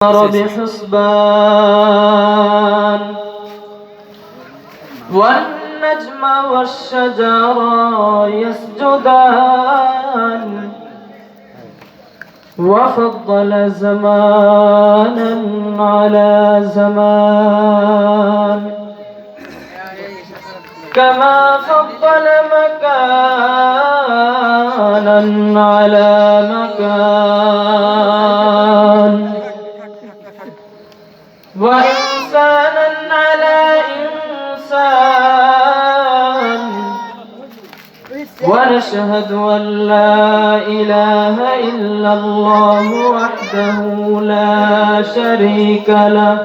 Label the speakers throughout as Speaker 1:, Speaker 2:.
Speaker 1: بحسبان والنجم والشجر يسجدان وفضل زمانا على زمان كما فضل مكانا على مكان وإنسانا على إنسان ونشهد أن لا إله إلا الله وحده لا شريك له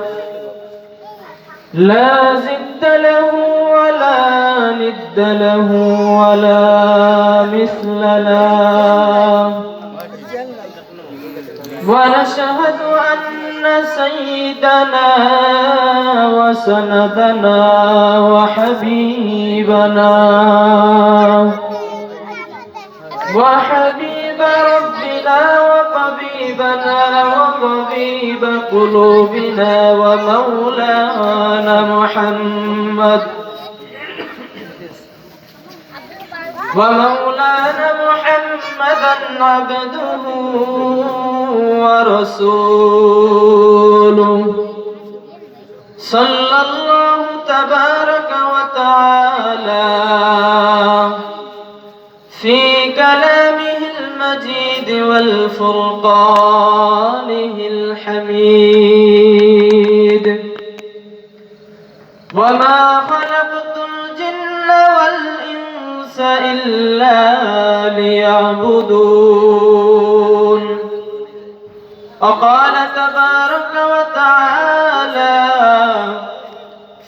Speaker 1: لا ضد له ولا ند له ولا مثل له ونشهد أن سيدنا وسندنا وحبيب ربنا وطبيب قلوبنا ومولانا محمدا عبده ورسوله صلى الله تبارك وتعالى في كلامه المجيد والفرقانه الحميد وما خلقت الجن والإنس إلا ليعبدون وقال تبارك وتعالى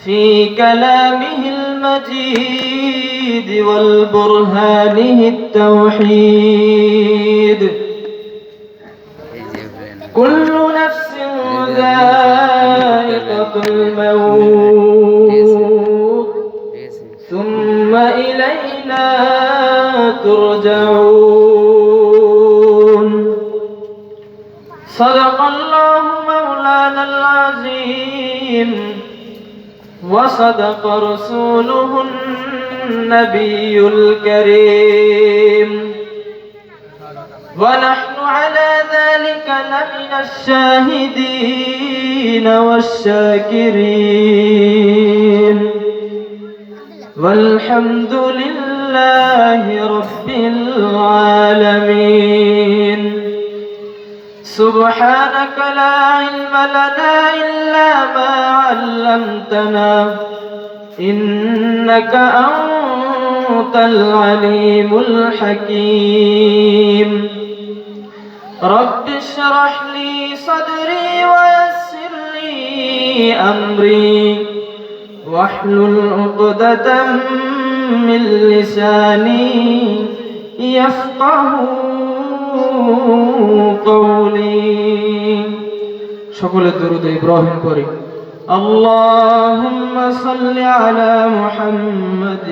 Speaker 1: في كلامه المجيد والبرهانه التوحيد كل نفس ذائقة الموت ثم إلينا ترجعون صدق الله مولانا العظيم وصدق رسوله النبي الكريم ونحن على ذلك لمن الشاهدين والشاكرين والحمد لله رب العالمين سبحانك لا علم لنا إلا ما علمتنا إنك أنت العليم الحكيم رب اشرح لي صدري ويسر لي أمري واحلل عقدة من لساني يفقه قولي সকলে দরুদ ইব্রাহিম পড়ি اللهم صل على محمد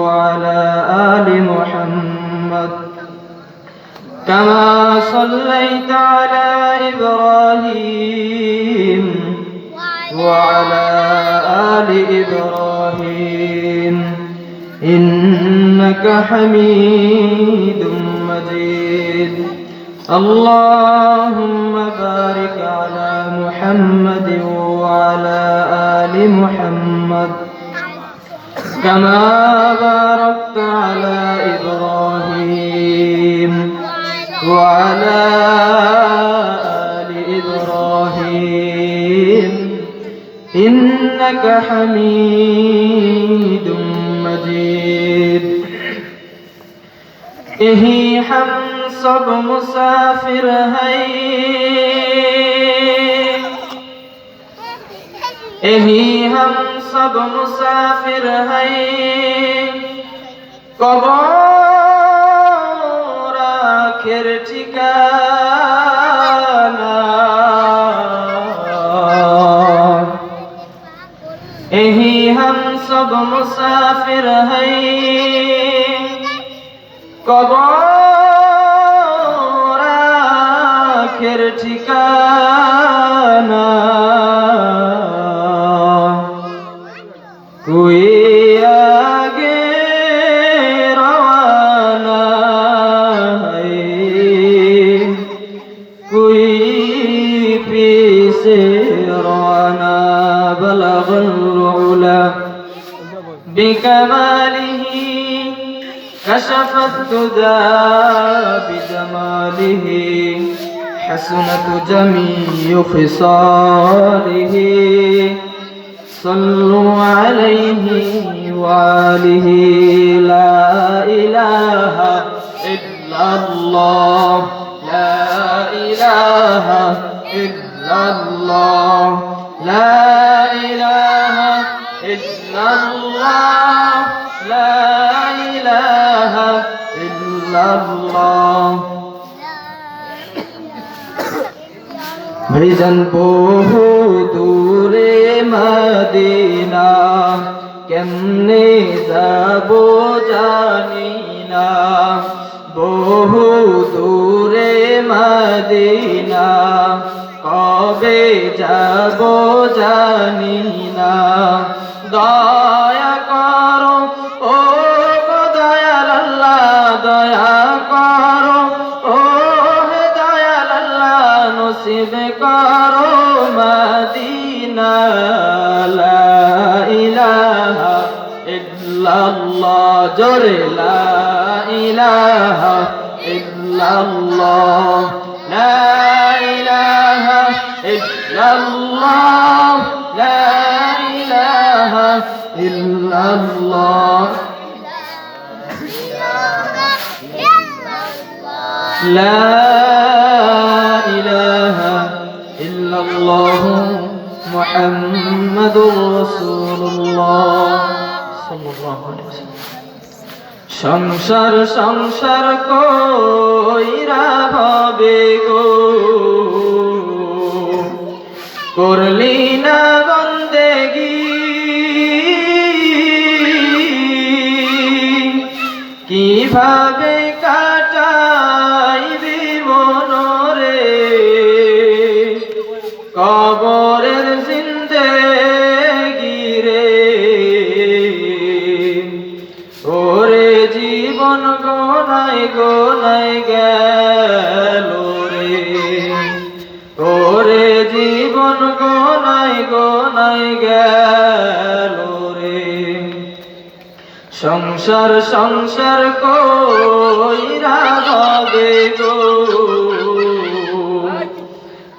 Speaker 1: وعلى آل محمد كما صليت على إبراهيم وعلى آل إبراهيم إنك حميد مجيد اللهم بارك على محمد وعلى آل محمد كما باركت على إبراهيم وعلى آل إبراهيم إنك حميد مجيد यही हम सब मुसाफिर हैं यही हम सब मुसाफिर हैं कब्र आखिर ठिकाना यही हम सब मुसाफिर हैं कब्र आखिर ठिकाना سيرنا بلغ العلا بكماله كشف الدجى بجماله حسنت جميع خصاله صلوا عليه وآله لا إله إلا الله لا إله إلا الله لا إله إلا الله لا إله إلا الله ভাইজান বহু দূরে মদিনা কেমনে যাব জানি না বহু দূরে মদিনা কবে যাব জানি না দয়া করো ও দয়াল আল্লাহ দয়া করো ও হে দয়াল আল্লাহ নসিব করো মদিনা লা ইলাহা ইল্লাল্লাহ জোরে লা ইলাহা ইল্লাল্লাহ লা ইলাহা ইল্লাল্লাহ লা ইলাহা ইল্লাল্লাহ لا إله إلا الله محمد رسول الله صلى الله عليه وسلم সংসার সংসার কইরা ভাবে গো করলি না বন্দেগি কিভাবে কাটাইবি মনরে কবরের জিন্দেগি রে ওরে জীবন গোনায় গোনায় গেল রে ওরে জীবন গোনায় গোনায় গেল রে সংসার সংসার কইরা হবে গো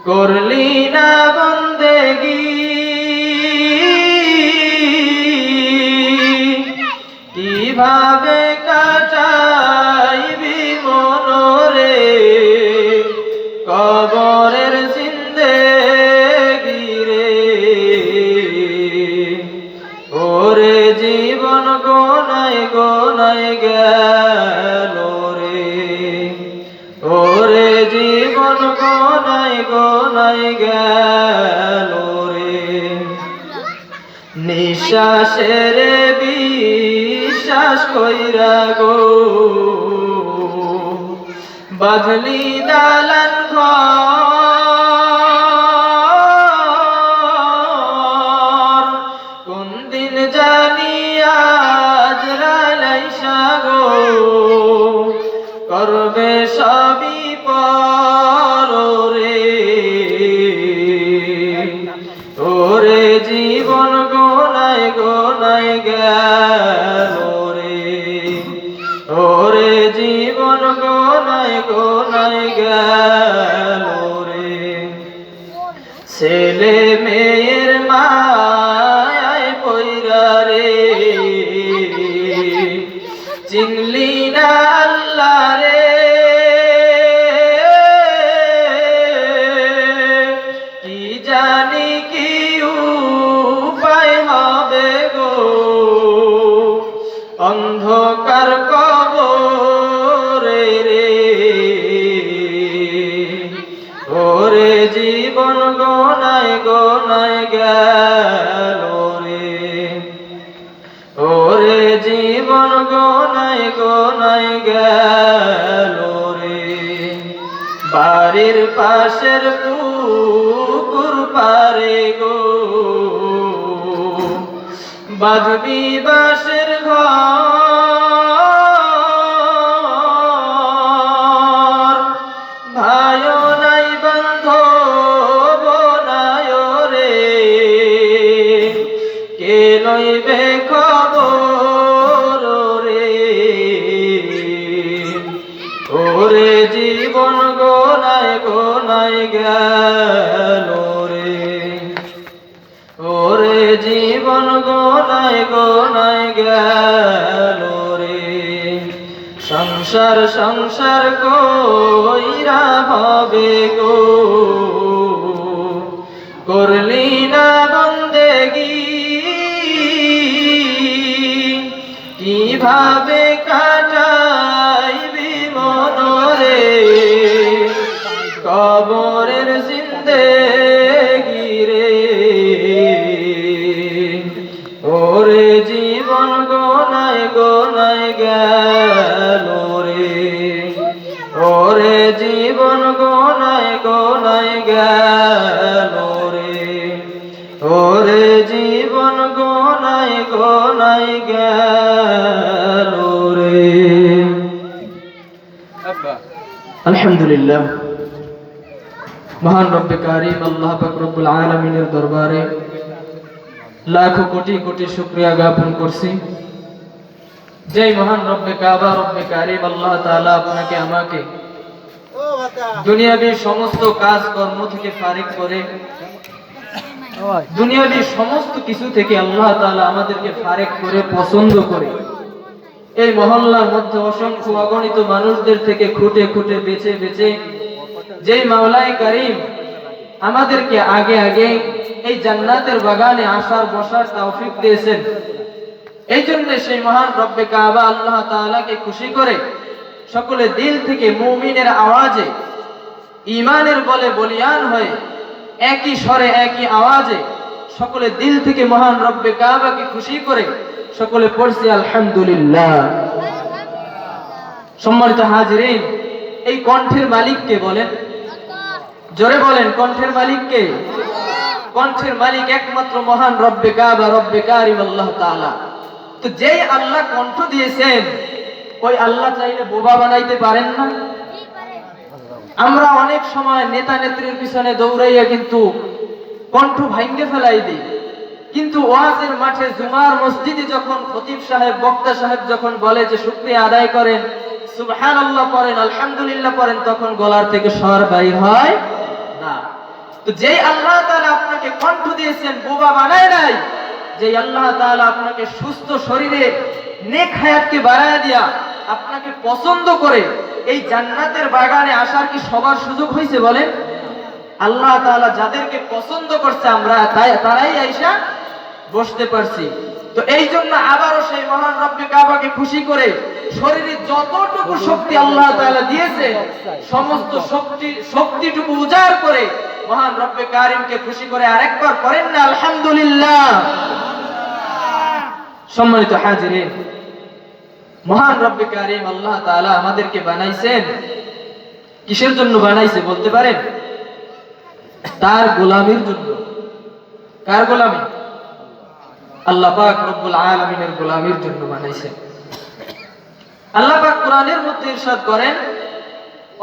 Speaker 1: করলি না বন্দেগি কিভাবে কাটাইবি মনরে কবরের জিন্দেগি রে ওরে জীবন গোনায় গোনায় গেল রে ওরে জীবন গোনায় গোনায় গেল রে নিঃশ্বাসের বিশ্বাস কইরা গো বাঁধলি দালান ঘর কোন দিন জানি আজরাইল আইসা গো করবে সবই পর রে ওরে জীবন গোনায় গোনায় গেল রে ওরে জীবন গোনায় গোনায় গেল রে ছেলে মেয়ের মায়ায় পইরা রে চিনলি না আল্লাহ রে কি জানি কি উপায় হবে গো অন্ধকার কবরে রে ওরে জীবন গোনায় গোনায় গেল রে ওরে জীবন গোনায় গোনায় গেল রে বাড়ির পাশের পুকুর পারে গো বাঁধবি বাঁশের ঘর ভাইও নাই বান্ধব গেল রে, ওরে জীবন গোনায় গোনায় গেল রে। সংসার সংসার কইরা হবে গো, করলি না বন্দেগি, কিভাবে কাটাইবি মনরে কবরের জিন্দেগি রে। ওরে জীবন গোনায় গোনায় গেল রে, ওরে জীবন গোনায় গোনায় গেল রে, ওরে জীবন গোনায় গোনায় গেল রে। আলহামদুলিল্লাহ, মহান রব্বে কারীম আল্লাহ পাক রব্বুল আলামিনের দরবারে লাখো কোটি কোটি শুকরিয়া জ্ঞাপন করছি। যে মহান রব্বে কাবা রব্বে কারীম আল্লাহ তাআলা আপনাকে আমাকে দুনিয়াবী সমস্ত কাজ কর্ম থেকে ফারিক করে, দুনিয়াবী সমস্ত কিছু থেকে আল্লাহ তাআলা আমাদেরকে ফারিক করে পছন্দ করে এই মহল্লার মধ্যে অসংখ্য অগণিত মানুষদের থেকে খুঁটে খুঁটে বেছে বেছে যেই মাওলায়ে কারীম আমাদেরকে আগে আগে এই জান্নাতের বাগানে আসার বসার তৌফিক দিয়েছেন, এই জন্য সেই মহান রব্বে কাবা আল্লাহ তাআলাকে খুশি করে সকলে দিল থেকে মুমিনের আওয়াজে ঈমানের বলে বলিয়ান হয়ে একই স্বরে একই আওয়াজে সকলে দিল থেকে মহান রব্বে কাবাকে খুশি করে সকলে পড়ছি আলহামদুলিল্লাহ। সম্মানিত হাজিরিন, এই কণ্ঠের মালিক কে বলেন? জোরে বলেন, কণ্ঠের মালিক কে? কণ্ঠের মালিক একমাত্র মহান রব্বে কাবা রব্বে কারীম আল্লাহ তাআলা। তো যেই আল্লাহ কণ্ঠ দিয়েছেন ওই আল্লাহ চাইলে বোবা বানাইতে পারেন না? আমরা অনেক সময় নেতা নেত্রীর পিছনে দৌড়াইয়া কিন্তু কণ্ঠ ভাঙ্গে ফেলাই দিই, কিন্তু ওয়াজের মাঠে জুমার মসজিদে যখন খতিব সাহেব বক্তা সাহেব যখন বলে যে শুকরিয়া আদায় করেন, সুবহানাল্লাহ পড়েন, আলহামদুলিল্লাহ পড়েন, তখন গলার থেকে স্বর বাইর হয় না। তো যেই আল্লাহ তাআলা আপনাকে কণ্ঠ দিয়েছেন বোবা বানায় নাই, যেই আল্লাহ তাআলা আপনাকে সুস্থ শরীরে নেক হায়াতকে বাড়ায় দিয়া আপনাকে পছন্দ করে এই জান্নাতের বাগানে আসার কি সবার সুযোগ হয়েছে বলেন? আল্লাহ তাআলা যাদেরকে পছন্দ করছে আমরা তারাই আইসা বসতে পারছি। তো এই জন্য আবারও সেই মহান রব্বে কাবাকে খুশি করে শরীরে যতটুকু শক্তি আল্লাহ তাআলা দিয়েছে সমস্ত শক্তিটুকু উজাড় করে মহান রব্বে কারীমকে খুশি করে আরেকবার পড়েন না আলহামদুলিল্লাহ। সম্মানিত হাজিরিন, মহান রব্বে কারীম আল্লাহ তাআলা আমাদেরকে বানাইছেন কিসের জন্য বানাইছে বলতে পারেন? তার গোলামির জন্য। কার গোলামি? আল্লাহ পাক রব্বুল আলামিনের গোলামির জন্য বানাইছেন। আল্লাহ পাক কোরআনের মধ্যে ইরশাদ করেন,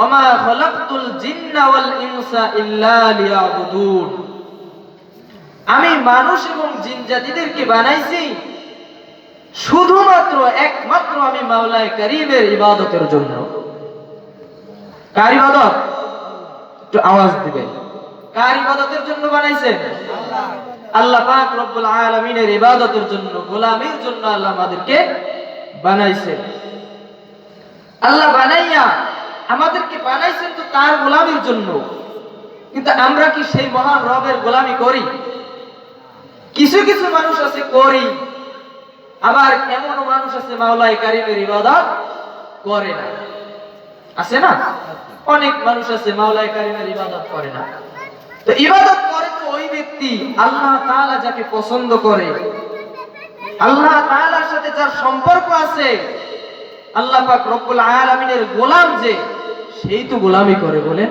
Speaker 1: ওমা খালাকতুল জিন্না ওয়াল ইনসা ইল্লা লিয়াবুদুন, আমি মানুষ এবং জিন জাতিদেরকে বানাইছি শুধুমাত্র একমাত্র আমি মাওলায়ে কারীমের ইবাদতের জন্য। কার ইবাদত? একটু আওয়াজ দিবেন। কার ইবাদতের জন্য বানাইছেন? আল্লাহ পাক রব্বুল আলামিনের ইবাদতের জন্য, গোলামির জন্য আল্লাহ আমাদেরকে বানাইছেন। আল্লাহ বানাইয়া আমাদেরকে বানাইছেন তো তার গোলামির জন্য, কিন্তু আমরা কি সেই মহান রবের গোলামি করি? কিছু কিছু মানুষ আছে করি, আবার এমনও মানুষ আছে মাওলায়ে কারীমের ইবাদত করে না। আছে না? অনেক মানুষ আছে মাওলায়ে কারীমের ইবাদত করে না। তো ইবাদত করে তো ওই ব্যক্তি আল্লাহ তাআলা যাকে পছন্দ করে, আল্লাহ তাআলার সাথে যার সম্পর্ক আছে, আল্লাহ পাক রব্বুল আলামিনের গোলাম যে, সেই তো গোলামি করে বলেন।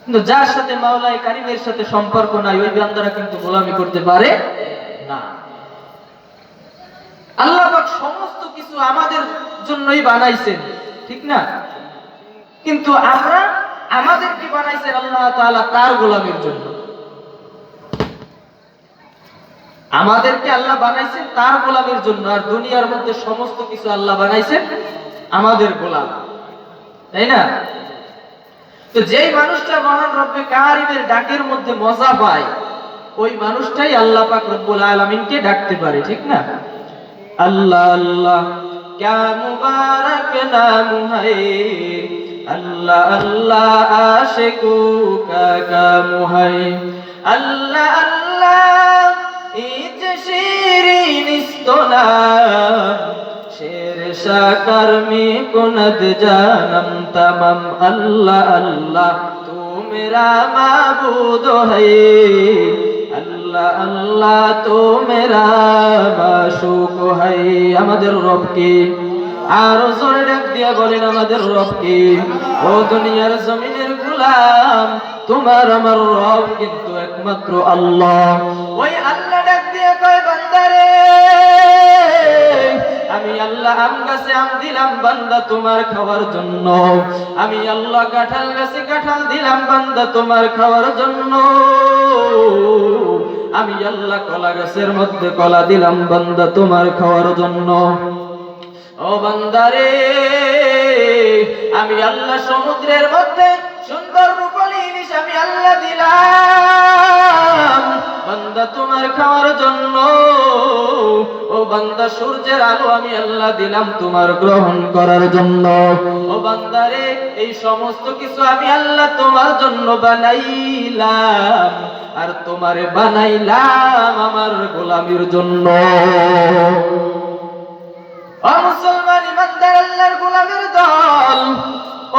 Speaker 1: কিন্তু যার সাথে মাওলায়ে কারীমের সাথে সম্পর্ক নাই ওই বান্দারা কিন্তু গোলামি করতে পারে না। আল্লাহ পাক সমস্ত কিছু আমাদের জন্যই বানাইছেন, ঠিক না? কিন্তু আমরা আমাদেরকে বানাইছেন আল্লাহ তাআলা তার গোলামির জন্য। আমাদেরকে আল্লাহ বানাইছেন তার গোলামির জন্য, আর দুনিয়ার মধ্যে সমস্ত কিছু আল্লাহ বানাইছেন আমাদের গোলাম, তাই না? তো যেই মানুষটা মহান রব্বে কারিমের ডাকের মধ্যে মজা পায়, ওই মানুষটাই আল্লাহ পাক রব্বুল আলামিনকে ডাকতে পারে, ঠিক না? আল্লাহ আল্লাহ क्या मुबारक नाम है, अल्लाह अल्लाह आशिकों का काम है, अल्लाह अल्लाह इच शीरीन इस्तोना शेर शाकर में कुनद जानम तमाम, अल्लाह अल्लाह तू मेरा माबूद है, अल्लाह अल्लाह तो मेरा माशूक है। আমাদের রব কে? আর জোরে ডাক দিয়া বলেন আমাদের রব কে? ও দুনিয়ার জমিনের গোলাম, তোমার আমার রব কিন্তু একমাত্র আল্লাহ। ওই আল্লাহ ডাক দিয়া কয় বান্দারে, আমি আল্লাহ আম গাছে আম দিলাম বান্দা তোমার খাওয়ার জন্য, আমি আল্লাহ কাঁঠাল গাছে কাঁঠাল দিলাম বান্দা তোমার খাওয়ার জন্য, আমি আল্লাহ কলা গাছের মধ্যে কলা দিলাম বান্দা তোমার খাওয়ার জন্য। ও বান্দারে, আমি আল্লাহ সমুদ্রের মধ্যে সুন্দর রূপালী ইলিশ আমি আল্লাহ দিলাম বান্দা তোমার খাওয়ার জন্য। ও বান্দা, সূর্যের আলো আমি আল্লাহ দিলাম তোমার গ্রহণ করার জন্য। ও বান্দারে, এই সমস্ত কিছু আমি আল্লাহ তোমার জন্য বানাইলাম, আর তোমারে বানাইলাম আমার গোলামির জন্য। ও মুসলমান ইমানদার আল্লাহর গোলামের দল,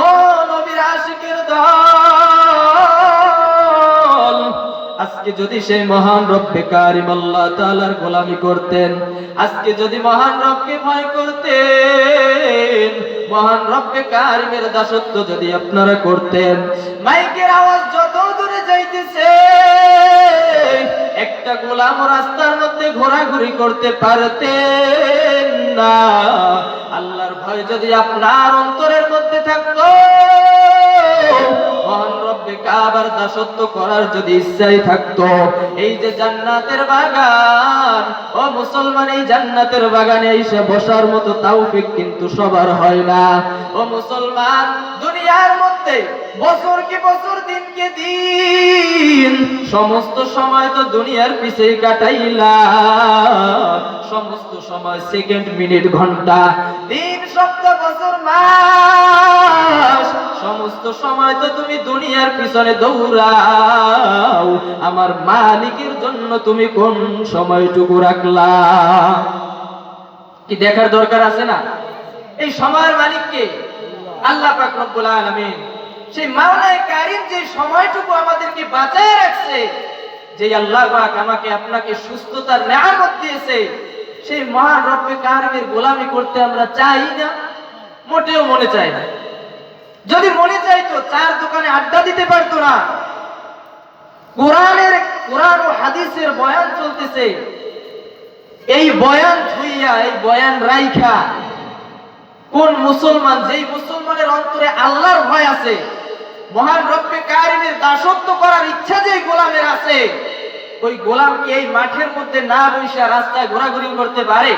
Speaker 1: ও নবীর আশিকের দল, আজকে যদি সেই মহান রব্বে কারিম আল্লাহ তাআলার গোলামি করতেন, আজকে যদি মহান রবকে ভয় করতেন, মহান রব্বে কারিমের দাসত্ব যদি আপনারা করতেন, মাইকের আওয়াজ যত দূরে যাইতেছে একটা গোলাম রাস্তার মধ্যে ঘোরাঘুরি করতে পারতেন না। আল্লাহর ভয় যদি আপনার অন্তরের মধ্যে থাকতো, মহান রব্বে কাবার দাসত্ব করার যদি ইচ্ছাই থাকতো, এই যে জান্নাতের বাগান, ও মুসলমান, এই জান্নাতের বাগানে এসে বসার মতো তৌফিক কিন্তু সবার হয় না। ও মুসলমান, দুনিয়ার মধ্যে বছরকে বছর দিনকে দিন সমস্ত সময় তো দুনিয়ার পিছেই কাটাইলা, সমস্ত সময় সেকেন্ড মিনিট ঘন্টা দিন সপ্তাহ বছর মাস সমস্ত সময় তো তুমি দুনিয়ার পিছনে দৌড়াও, আমার মালিকের জন্য তুমি কোন সময়টুকু রাখলা? কি দেখার দরকার আছে না? এই সময়ের মালিককে আল্লাহ পাক রব্বুল আলামিন, সেই মাওলায়ে কারীম যে সময়টুকু আমাদেরকে বাঁচায় রাখছে, যে আল্লাহ পাক আমাকে আপনাকে সুস্থতার নিয়ামত দিয়েছে, সেই মহান রব্বে কারীমের গোলামি করতে আমরা চাই না, মোটেও মনে চাই না। যদি মনে চাইতো চার দোকানে আড্ডা দিতে পারতো না। কোরআন ও হাদিসের বয়ান চলতেছে, এই বয়ান থুইয়া, এই বয়ান রাইখা কোন মুসলমান, যেই মুসলমানের অন্তরে আল্লাহর ভয় আছে, মহান রব্বে কারীমের দাসত্ব করার ইচ্ছা যে গোলামের আছে, ওই গোলাম কি এই মাঠের মধ্যে না বসে রাস্তায় ঘোরাঘুরি করতে পারে?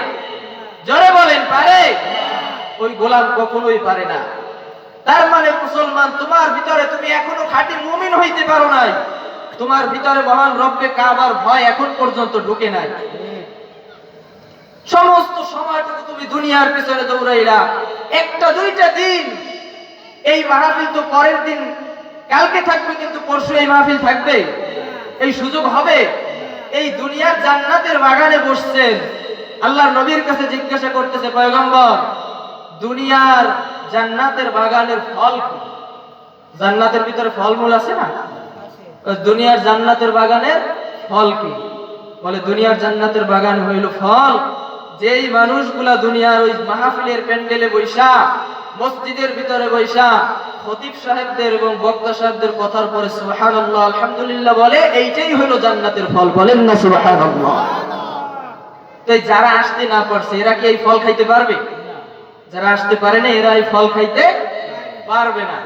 Speaker 1: জোরে বলেন, পারে? ওই গোলাম কখনোই পারে না। তার মানে মুসলমান, তোমার ভিতরে তুমি এখনো খাঁটি মুমিন হইতে পারো নাই, তোমার ভিতরে মহান রব্বে কাবার ভয় এখন পর্যন্ত ঢুকে নাই। সমস্ত সময়টুকু তুমি দুনিয়ার পিছনে দৌড়াইলা। একটা দুইটা দিন এই মাহফিল তো পরের দিন কালকে থাকবে, কিন্তু পরশু এই মাহফিল থাকবে, এই সুযোগ হবে? এই দুনিয়ার জান্নাতের বাগানে বসছেন, আল্লাহর নবীর কাছে জিজ্ঞাসা করতেছে পয়গম্বর, দুনিয়ার জান্নাতের বাগানের ফল কি? জান্নাতের ভিতরে ফলমূল আছে না? দুনিয়ার জান্নাতের বাগানের ফল কি? বলে দুনিয়ার জান্নাতের বাগান হইল ফল যেই মানুষগুলা দুনিয়ার ওই মাহফিলের প্যান্ডেলে বৈশা, মসজিদের ভিতরে বৈশা খতিব সাহেবদের এবং বক্তা সাহেবদের কথার পরে সুবহানাল্লাহ আলহামদুলিল্লাহ বলে, এইটাই হইল জান্নাতের ফল। বলেন না সুবহানাল্লাহ? তাই যারা আসতে না পারছে এরা কি এই ফল খাইতে পারবে? যারা আসতে পারে না এরা এই ফল খাইতে পারবে না।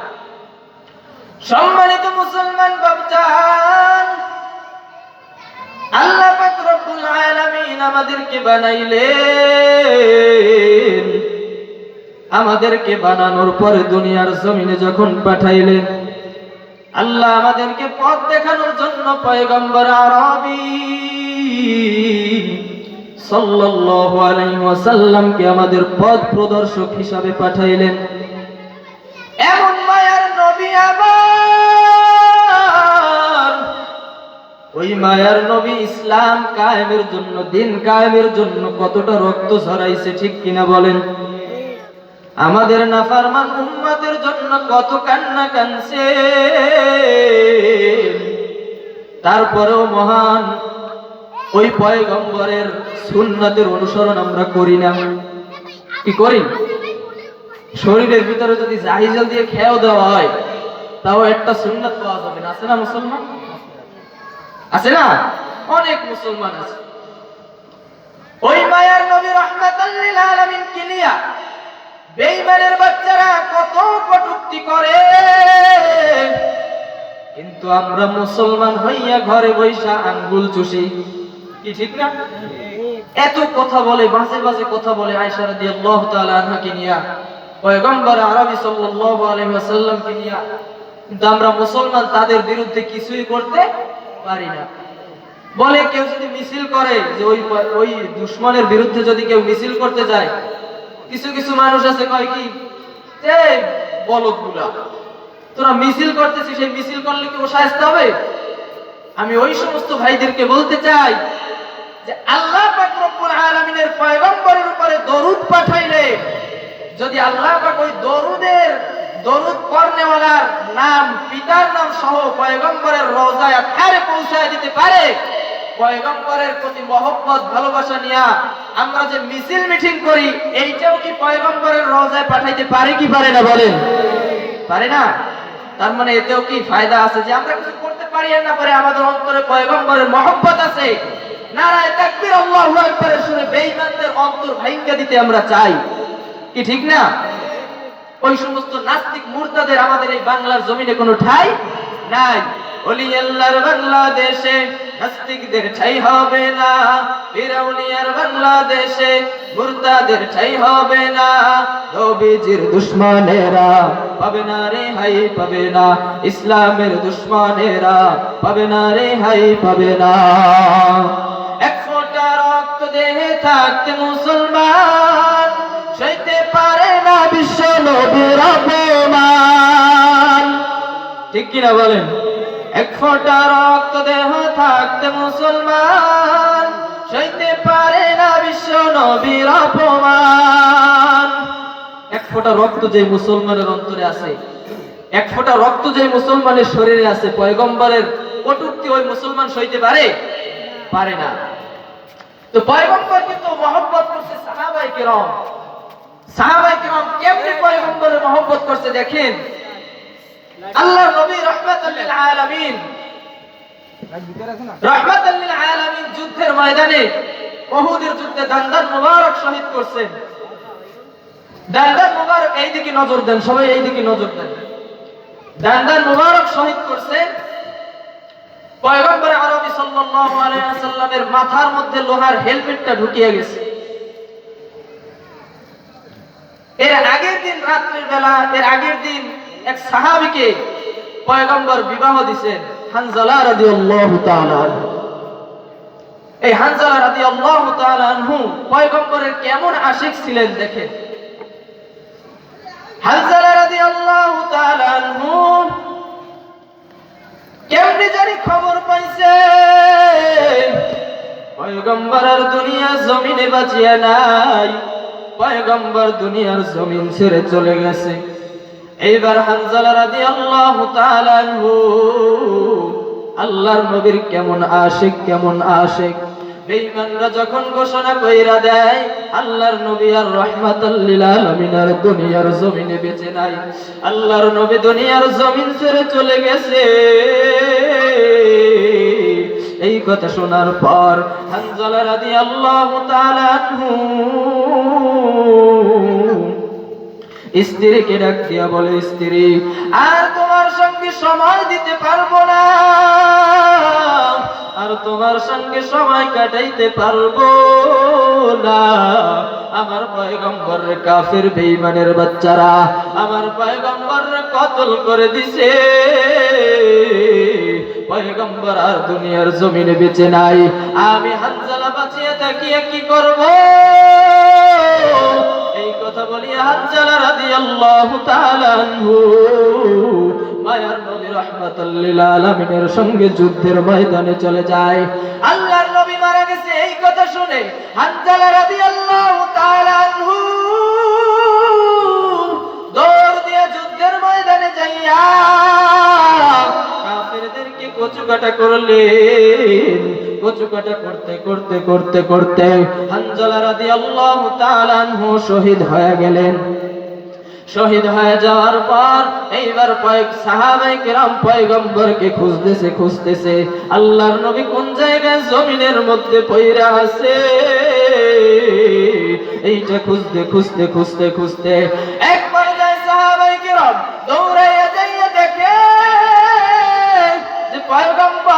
Speaker 1: সম্মানিত মুসলমান বাপজান, আল্লাহ পাক রব্বুল আলামিন আমাদেরকে বানাইলেন, আমাদেরকে বানানোর পরে দুনিয়ার জমিনে যখন পাঠাইলেন, আল্লাহ আমাদেরকে পথ দেখানোর জন্য পয়গম্বর আরবী সাল্লাল্লাহু আলাইহি ওয়াসাল্লামকে আমাদের পথ প্রদর্শক হিসাবে পাঠাইলেন। এমন মায়ার নবী আবার ওই মায়ার নবী ইসলাম কায়েমের জন্য, দিন কায়েমের জন্য কতটা রক্ত ঝরাইছে, ঠিক কিনা বলেন? আমাদের নাফরমান উম্মতের জন্য কত কান্না কাঁদছে, তারপরেও মহান ওই পয়গম্বরের সুন্নাতের অনুসরণ আমরা করি না। কি করি? শরীরের ভিতরে যদি জাহিজাল দিয়ে খেয়াও দেওয়া হয় তাও একটা সুন্নাত পাওয়া যাবে না। আছে না মুসলমান? আছে না? অনেক মুসলমান আছে। ওই মায়ার নবী রাহমাতাল লিল আলামিন কে নিয়া বেঈমানের বাচ্চারা কত কটূক্তি করে, কিন্তু আমরা মুসলমান হইয়া ঘরে বৈশা আঙ্গুল চুষি। কি ঠিক না? এত কথা বলে, বাজে বাজে কথা বলে আয়েশা রাদিয়াল্লাহু তাআলা আনহাকে নিয়া, পয়গম্বর আরবী সাল্লাল্লাহু আলাইহি ওয়াসাল্লামকে নিয়া, কিন্তু আমরা মুসলমান তাদের বিরুদ্ধে কিছুই করতে পারি না। বলে কেউ যদি মিছিল করে, যে ওই দুশমনের বিরুদ্ধে যদি কেউ মিছিল করতে যায়, কিছু কিছু মানুষ আছে কয় কি, যে বলদগুলা তোরা মিছিল করতেছিস, সেই মিছিল করলে কি ও শায়েস্তা হবে? আমি ওই সমস্ত ভাইদেরকে বলতে চাই যে আল্লাহ পাক রব্বুল আলামিনের পয়গম্বরের উপরে দরুদ পাঠাইলে যদি আল্লাহ পাক ওই দরুদ পড়নেওয়ালার নাম, পিতার নাম সহ পয়গম্বরের রওজায় আথারে পৌঁছায় দিতে পারে, পয়গম্বরের প্রতি মহব্বত ভালোবাসা নিয়ে আমরা যে মিছিল মিটিং করি, এইটাও কি পয়গম্বরের রওজায় পাঠাইতে পারে কি পারে না? বলেন, পারে না? তার মানে এতেও কি ফায়দা আছে যে আমরা কিছু করতে পারি আর না পারি, আমাদের অন্তরে পয়গম্বরের মহব্বত আছে। নারায়ে তাকবীর, আল্লাহু আকবার শুনে বেঈমানদের অন্তর ভাঙিয়ে দিতে আমরা চাই। কি ঠিক না? ওই সমস্ত নাস্তিক মুরতাদের আমাদের এই বাংলার জমিনে কোনো ঠাঁই নাই। ওলি আল্লাহর বাংলাদেশে নাস্তিকদের ঠাঁই হবে না, ফিরাউনিয়ার বাংলাদেশে মুরতাদের ঠাঁই হবে না, নবীজির দুশমনেরা পাবে না রে হাই পাবে না, ইসলামের দুশমনেরা পাবে না রে হাই পাবে না। এক ফোঁটা রক্ত দেহে থাকতে মুসলমান সইতে পারে না বিশ্ব নবীর অপমান। ঠিক কিনা বলেন? এক ফোঁটা রক্ত দেহ থাকতে মুসলমান সইতে পারে না বিশ্ব নবীর অপমান। এক ফোঁটা রক্ত যে মুসলমানের অন্তরে আছে, এক ফোঁটা রক্ত যে মুসলমানের শরীরে আছে, পয়গম্বরের কটূক্তি ওই মুসলমান সইতে পারে? পারে না। তো পয়গম্বর কিন্তু মহব্বত করছে সাহাবায়ে কিরাম। সাহাবায়ে কিরাম কেমনে পয়গম্বরের মহব্বত করছে দেখেন। আল্লাহর নবী রাহমাতাল লিল আলামিন, রাহমাতাল লিল আলামিন যুদ্ধের ময়দানে, উহুদের যুদ্ধে দান্দান মুবারক শহীদ করছেন। দান্দান মুবারক, এইদিকে নজর দেন সবাই, এইদিকে নজর দেন। দান্দান মুবারক শহীদ করছেন। পয়গম্বর আরবী সাল্লাল্লাহু আলাইহি ওয়াসাল্লামের মাথার মধ্যে লোহার হেলমেটটা ঢুকিয়ে গেছে। এর আগের দিন রাত্রির বেলা, এর আগের দিন এক সাহাবীকে পয়গম্বর বিবাহ দিবেন, হানজালা রাদিয়াল্লাহু তাআলা আনহু। এই হানজালা রাদিয়াল্লাহু তাআলা আনহু পয়গম্বরের কেমন আশিক ছিলেন দেখেন। হানজালা রাদিয়াল্লাহু তাআলা আনহু কেমনে জানি খবর পাইছে পয়গম্বর আর দুনিয়া জমিনে বাঁচিয়া নাই, পয়গম্বর দুনিয়ার জমিন ছেড়ে চলে গেছে। এইবার হানজালা রাদিয়াল্লাহু তাআলা আনহু আল্লাহর নবীর কেমন আশিক, কেমন আশিক। বেঈমানরা যখন ঘোষণা কইরা দেয় আল্লাহর নবী আর রাহমাতাল লিল আলামিন আর দুনিয়ার জমিনে বেঁচে নাই, আল্লাহর নবী দুনিয়ার জমিন ছেড়ে চলে গেছে, এই কথা শোনার পর হানজালা রাদিয়াল্লাহু তাআলা আনহু স্ত্রীকে ডাক দিয়া বলে, স্ত্রী আর তোমার সঙ্গে সময় দিতে পারবো না, আর তোমার সঙ্গে সময় কাটাইতে পারবো না। আমার পয়গম্বরের কাফের বেঈমানের বাচ্চারা আমার পয়গম্বরের কতল করে দিছে। পয়গম্বর আর দুনিয়ার জমিনে বেঁচে নাই। আমি হানজালা বাঁচিয়ে থাকিয়ে কি করব? এই কথা বলিয়া হানজালা রাদিয়াল্লাহু তাআলা আনহু মায়ার নবী রাহমাতাল লিল আলামিনের সঙ্গে যুদ্ধের ময়দানে চলে যায়। আল্লাহর নবী মারা গেছে এই কথা শুনে হানজালা রাদিয়াল্লাহু তাআলা আনহু দৌড় দিয়ে যুদ্ধের ময়দানে যাইয়া কাফেরদেরকে কচুকাটা করলেন। কচুকাটা করতে করতে করতে করতে হানজালা রাদিয়াল্লাহু তাআলা আনহু শহীদ হয়ে গেলেন। শহীদ হয়ে যাওয়ার পর এইবার সাহাবায়ে কেরাম পয়গম্বরকে খুঁজতেছে আল্লাহর নবী কোন জায়গায় জমিনের মধ্যে পইরা আছে। এইটা খুঁজতে এক পর্যায়ে সাহাবায়ে কেরাম দৌড়াইয়া যাইয়া দেখে যে পয়গম্বর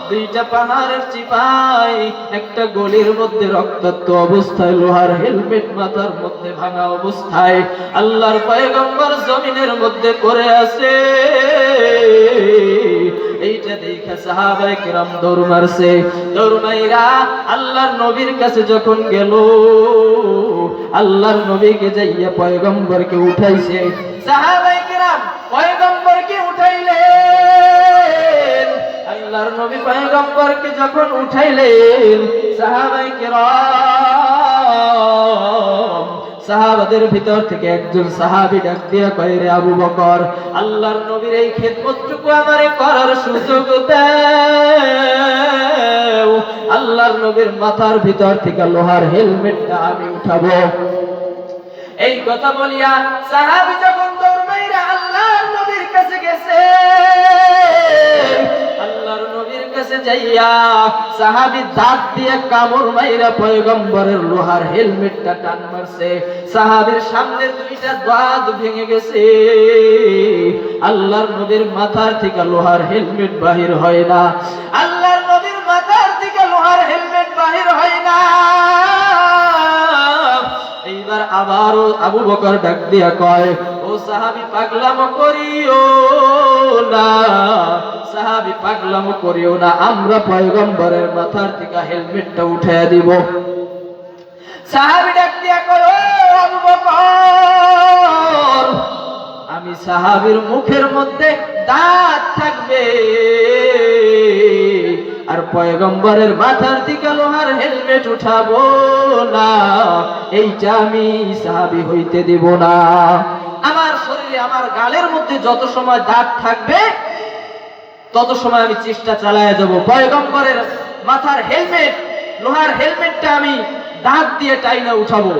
Speaker 1: দুইটা পাহাড়ের চিপায় একটা গলির মধ্যে রক্তাক্ত অবস্থায় লোহার হেলমেট মাথার মধ্যে ভাঙা অবস্থায় আল্লাহর পয়গম্বর জমিনের মধ্যে পড়ে আছে। এইটা দেখে সাহাবায়ে কেরাম দৌড় মারছে। দৌড় মাইরা আল্লাহর নবীর কাছে যখন গেল আল্লাহর নবীকে যাইয়া পয়গম্বরকে উঠাইছে। সাহাবায়ে কেরাম পয়গম্বরকে উঠাইলেন। আল্লাহর নবী পয়গম্বরকে যখন উঠাইলেন সাহাবায়ে কেরাম সাহাবাদের ভিতর থেকে একজন সাহাবী ডাক দিয়া কয়, রে আবু বকর, আল্লাহর নবীর এই খেদমতটুকু আমারে করার সুযোগ দাও। আল্লাহর নবীর মাথার ভিতর থেকে লোহার হেলমেটটা আমি উঠাবো। এই কথা বলিয়া সাহাবী যখন দৌড় মাইরা আল্লাহর নবীর কাছে গেছে, আল্লাহর নবীর কাছে যাইয়া সাহাবী দাঁত দিয়ে কামড় মাইরা পয়গম্বরের লোহার হেলমেটটা টান মারছে। সাহাবীর সামনে দুইটা দাঁত ভেঙে গেছে। আল্লাহর নবীর মাথার থেকে লোহার হেলমেট বাহির হয় না। আল্লাহর নবীর মাথার থেকে লোহার হেলমেট বাহির হয় না। এইবার আবারও আবু বকর ডাক দিয়া কয়, ও সাহাবী পাগলামো করিও না, সাহাবী পাগলামো করিও না, আমরা পয়গম্বরের মাথার থেকে হেলমেটটা উঠাইয়া দিব। সাহাবী ডাক দিয়া কয়, ও আবু বকর, আমি সাহাবীর মুখের মধ্যে দাঁত থাকবে আর পয়গম্বরের মাথার থেকে লোহার হেলমেট উঠাবো না, এইটা আমি সাহাবী হইতে দিব না। আমার শরীরে আমার গালের মধ্যে যত সময় দাঁত থাকবে তত সময় আমি চেষ্টা চালায় যাব পয়গম্বরের মাথার হেলমেট লোহার হেলমেটটা আমি দাঁত দিয়ে টাইনা উঠাবো।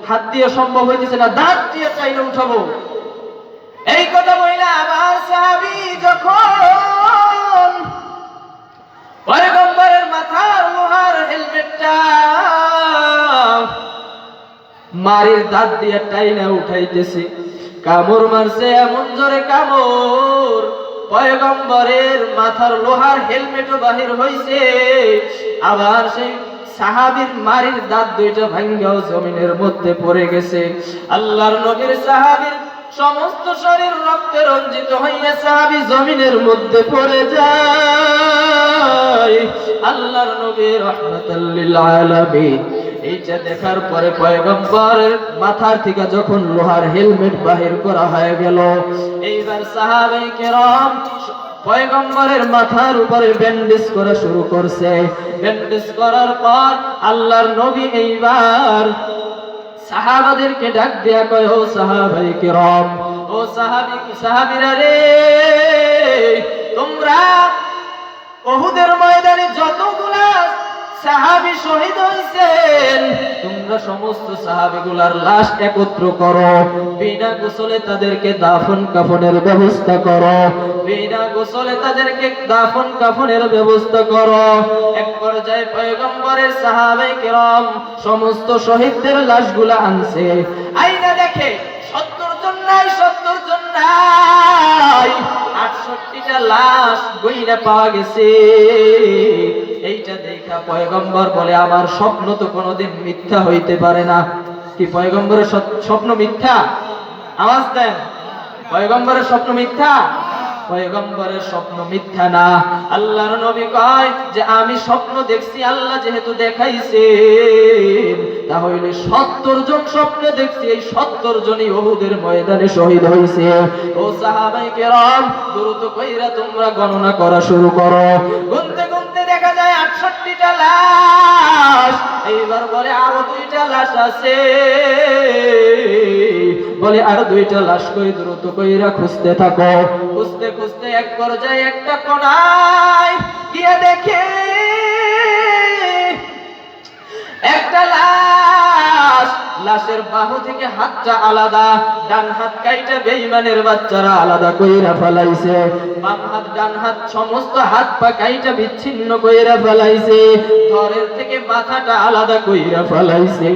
Speaker 1: হাত দিয়ে সম্ভব হইতেছে না, দাঁত দিয়ে টাইনা উঠাবো। এই কথা বইলা আমার সাহাবী যখন পয়গম্বরের মাথার লোহার হেলমেটটা মারির দাঁত দিয়ে টাইনা উঠাইতেছে, কামড় মারছে এমন জোরে কামড় পয়গম্বরের মাথার লোহার হেলমেটও বাহির হইছে। আবার সেই সাহাবীর মারির দাঁত দুইটা ভাঙ্গাও জমিনের মধ্যে পড়ে গেছে। আল্লাহর নবীর সাহাবীর সমস্ত শরীর রক্তে রঞ্জিত হইয়া সাহাবী জমিনের মধ্যে পড়ে যায়। আল্লাহর নবী রাহমাতাল লিল আলামিন এইটা দেখার পরে পয়গম্বরের মাথার থেকে যখন লোহার হেলমেট বাহির করা হয়ে গেল, এইবার সাহাবায়ে কেরাম পয়গম্বরের মাথার উপরে ব্যান্ডেজ করা শুরু করছে। ব্যান্ডেজ করার পর আল্লাহর নবী এইবার সাহাবাদেরকে ডাক দেয়া কয়, ও সাহাবায়ে কেরাম, ও সাহাবীরা রে, তোমরা উহুদের ময়দানে যতগুলা সাহাবী শহীদ হইছেন তোমরা সমস্ত সাহাবীগুলার লাশ একত্র করো, বিনা গোসলে তাদেরকে দাফন কাফনের ব্যবস্থা করো, বিনা গোসলে তাদেরকে দাফন কাফনের ব্যবস্থা করো। এক পর্যায়ে পয়গম্বরের সাহাবায়ে কেরাম সমস্ত শহীদদের লাশগুলা আনছে, আইনা দেখে 70 জন নাই, 70 জন নাই, 68টা লাশ গইরা পাওয়া গেছে। এইটা দেখা পয়গম্বর বলে আমার স্বপ্ন তো কোনোদিন মিথ্যা হইতে পারে না। কি পয়গম্বরের স্বপ্ন মিথ্যা? আওয়াজ দেন, পয়গম্বরের স্বপ্ন মিথ্যা? পয়গম্বরের স্বপ্ন মিথ্যা না। আল্লাহর নবী কয় যে আমি স্বপ্ন দেখছি, আল্লাহ যেহেতু দেখাইছে তাহলে 70 জন স্বপ্নে দেখছি, এই 70 জনই উহুদের ময়দানে শহীদ হইছে। ও সাহাবায়ে কেরাম, দ্রুত কইরা তোমরা গণনা করা শুরু করো। গুনতে গুনতে দেখা যায় 68টা লাশ। এইবার বলে আরো 2টা লাশ আছে, বলে আর 2টা লাশ কই, দ্রুত কইরা খুঁজতে থাকো। খুঁজতে খুঁজতে এক পর্যায়ে একটা কোণায় গিয়ে দেখে একটা লাশ। লাশের বাহু থেকে হাতটা আলাদা, ডান হাত কাইটা বেঈমানের বাচ্চারা আলাদা কইরা ফেলাইছে। বাম হাত ডান হাত সমস্ত হাত পা কাইটা বিচ্ছিন্ন কইরা ফেলাইছে। ধরের থেকে মাথাটা আলাদা কইরা ফেলাইছে।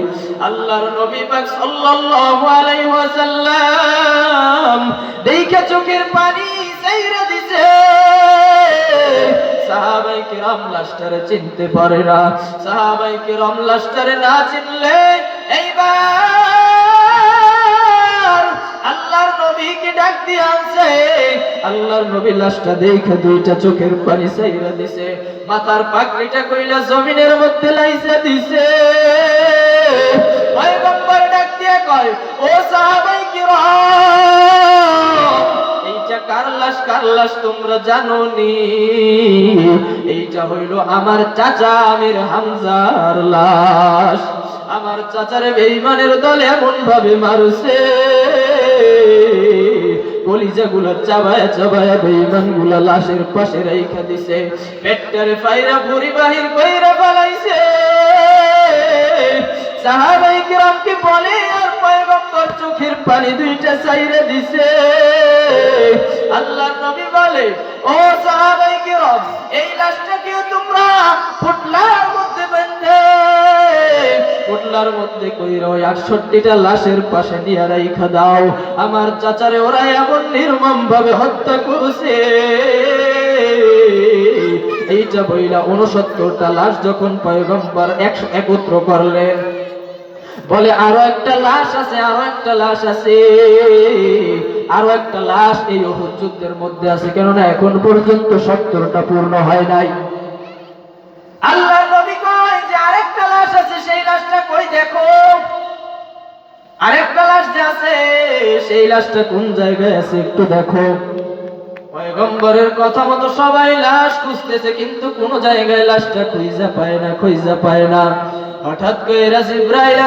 Speaker 1: আল্লাহর নবী পাক সাল্লাল্লাহু আলাইহি ওয়াসাল্লাম দেখে চোখের পানি ছাইরা দিছে। সাহাবায়ে কেরাম লাশটারে চিনতে পারে না। সাহাবায়ে কেরাম লাশটারে না চিনলে এইবার আল্লাহর নবীকে ডাক দিয়ে আনছে। আল্লাহর নবী লাশটা দেখে 2টা চোখের পানি ছাইরা দিছে। মাথার পাগড়িটা কইলা জমিনের মধ্যে লাইসা দিছে। পয়গম্বর ডাক দিয়ে কয়, ও সাহাবায়ে কেরাম, এইটা কার লাশ? কার লাশ তোমরা জানোনি? এইটা হইল আমার চাচা আমির হামজার লাশ। আমার চাচারে বেঈমানের দলে এমন ভাবে মারছে, কলিজাগুলা চাবায়া চাবায়া বেঈমানগুলা লাশের পাশে রাইখা দিছে। পেটটারে ফাইরা ভুঁড়ি বাহির কইরা ফেলাইছে। সাহাবায়ে কেরামকে বলে আর পয়গম্বর চোখের পানি 2টা ছাইরা দিছে। আল্লাহর নবী বলে, ও সাহাবায়ে কেরাম, এই লাশটাকে তোমরা পুটলার মধ্যে বেঁধে পুটলার মধ্যে কইরা ওই 68টা লাশের পাশে নিয়ে রাইখা দাও। আমার চাচারে ওরা এমন নির্মম ভাবে হত্যা করছে। এইটা বইলা 69টা লাশ যখন পয়গম্বর একত্র করলেন, বলে আরো একটা লাশ আছে, আরো একটা লাশ আছে, আরো একটা লাশ এই উহুদ যুদ্ধের মধ্যে আছে, কেননা এখন পর্যন্ত 70টা পূর্ণ হয় নাই। আল্লাহর নবী কয় যে আরেকটা লাশ আছে, সেই লাশটা কই দেখো। আরেকটা লাশ যে আছে সেই লাশটা কোন জায়গায় আছে একটু দেখো। পয়গম্বরের কথা মতো সবাই লাশ খুঁজতেছে, কিন্তু কোন জায়গায় লাশটা খুঁজে পায় না, খুঁজে পায় না। হঠাৎ করে জিবরাইল